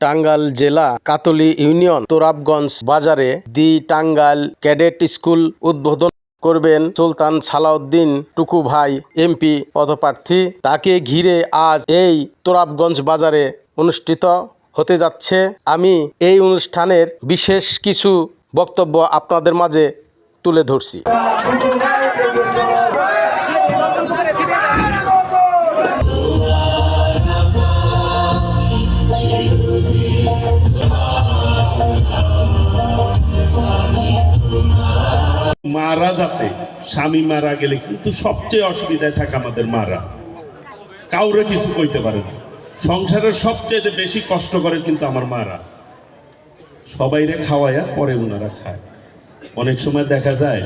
টাঙ্গাইল জেলা কাতলী ইউনিয়ন তোরাবগঞ্জ বাজারে দি Tangail cadet school উদ্বোধন করবেন সুলতান সালাউদ্দিন টুকু ভাই এমপি পদপ্রার্থী। তাকে ঘিরে আজ এই তোরাবগঞ্জ বাজারে অনুষ্ঠিত হতে যাচ্ছে। আমি এই অনুষ্ঠানের বিশেষ কিছু বক্তব্য আপনাদের মাঝে তুলে ধরছি। মারা যাতে স্বামী মারা গেলে কিন্তু সবচেয়ে অসুবিধায় থাকে আমাদের মারা, কাউরে কিছু কইতে পারে না। সংসারের সবচেয়ে বেশি কষ্ট করে কিন্তু আমার মারা। সবাইরে খাওয়াইয়া পরে ওনারা খায়। অনেক সময় দেখা যায়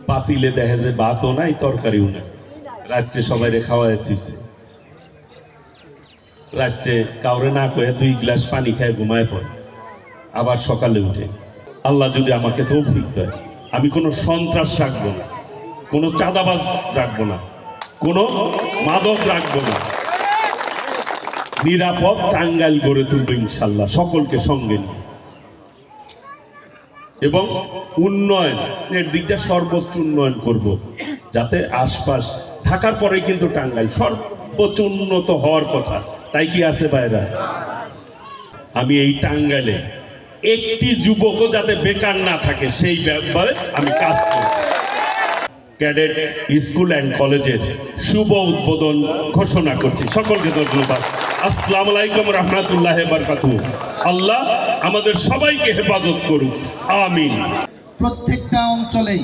পাতিলে দেখা যায় ভাতও নাই তরকারিও নাই, রাত্রে সবাইরে খাওয়াইয়া তুইছে, রাত্রে কাউরে না কয়ে 2 গ্লাস পানি খায় ঘুমায় পড়ে, আবার সকালে উঠে। আল্লাহ যদি আমাকে তৌফিক দেয়, আমি কোনো সন্ত্রাস রাখবো না, কোনো চাঁদাবাজ রাখবো না, কোনো মাদক রাখবো না, নিরাপদ টাঙ্গাইল গড়ে তুলবো ইনশাল্লাহ সকলকে সঙ্গে নিয়ে, এবং উন্নয়নের দিকটা সর্বোচ্চ উন্নয়ন করব, যাতে আশপাশ থাকার পরে কিন্তু টাঙ্গাইল সর্বোচ্চ উন্নত হওয়ার কথা। তাই কি আছে ভাইরা? আমি এই টাঙ্গাইলে একটি যুবকও যাতে বেকার না থাকে সেই ব্যাপারে আমি কাজ করি। ক্যাডেট স্কুল অ্যান্ড কলেজের শুভ উদ্বোধন ঘোষণা করছি। সকলকে ধন্যবাদ। আসসালামু আলাইকুম রহমতুল্লাহ বারকাতুহু। আল্লাহ আমাদের সবাইকে হেফাজত করুক, আমিন। প্রত্যেকটা অঞ্চলেই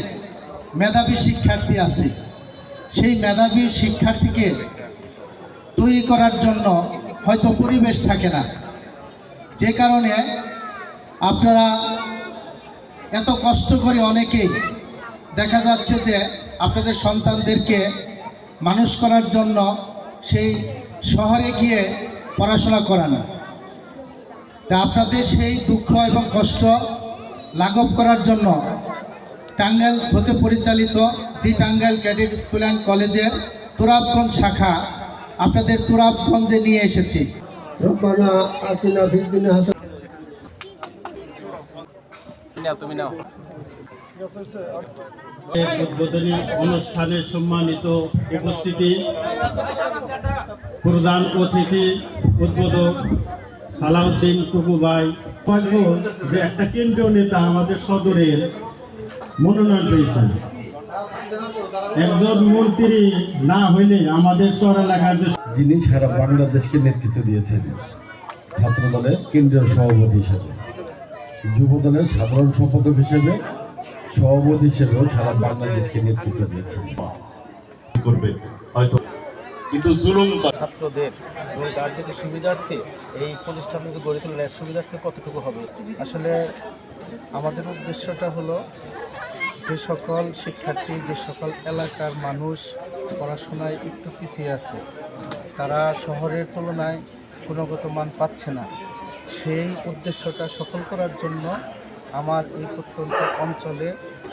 মেধাবী শিক্ষার্থী আছে। সেই মেধাবী শিক্ষার্থীকে তৈরি করার জন্য হয়তো পরিবেশ থাকে না, যে কারণে আপনারা এত কষ্ট করে অনেকেই দেখা যাচ্ছে যে আপনাদের সন্তানদেরকে মানুষ করার জন্য সেই শহরে গিয়ে পড়াশোনা করানো। তা আপনাদের সেই দুঃখ এবং কষ্ট লাঘব করার জন্য টাঙ্গাইল হতে পরিচালিত দি টাঙ্গাইল ক্যাডেট স্কুল অ্যান্ড কলেজের তোরাবগঞ্জ শাখা আপনাদের তোরাবগঞ্জে নিয়ে এসেছি। উদ্বোধনী অনুষ্ঠানে সম্মানিত উপস্থিতি, প্রধান অতিথি উদ্বোধক সালাউদ্দিন টুকু ভাই, যে একটা কেন্দ্রীয় নেতা আমাদের সদরের মনোনয়ন পেয়েছেন। একজন মন্ত্রী না হইলে আমাদের শহর এলাকার যিনি সারা বাংলাদেশকে নেতৃত্ব দিয়েছেন, ছাত্র দলের কেন্দ্রীয় সভাপতি হিসেবে, যুব দলের সাধারণ সম্পাদক হিসেবে, সভাপতি হিসেবেও সারা বাংলাদেশকে নেতৃত্ব দিয়েছেন। করবে হয়তো, কিন্তু জুলুম ছাত্রদের এবং গার্জেনের সুবিধার্থে এই প্রতিষ্ঠানকে গড়ে তোলার সুবিধার্থে কতটুকু হবে? আসলে আমাদের উদ্দেশ্যটা হলো যে সকল শিক্ষার্থী, যে সকল এলাকার মানুষ পড়াশোনায় একটু পিছিয়ে আছে, তারা শহরের তুলনায় গুণগত মান পাচ্ছে না, সেই উদ্দেশ্যটা সফল করার জন্য আমার এই প্রত্যন্ত অঞ্চলে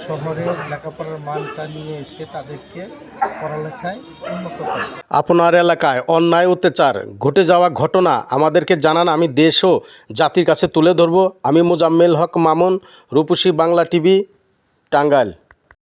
শহরের লেখাপড়ার মানটা নিয়ে এসে তাদেরকে পড়ালেখায় উন্নত করে। আপনার এলাকায় অন্যায় অত্যাচার ঘটে যাওয়া ঘটনা আমাদেরকে জানান, আমি দেশ ও জাতির কাছে তুলে ধরব। আমি মোজাম্মেল হক মামুন, রূপসী বাংলা টিভি, টাঙ্গাইল।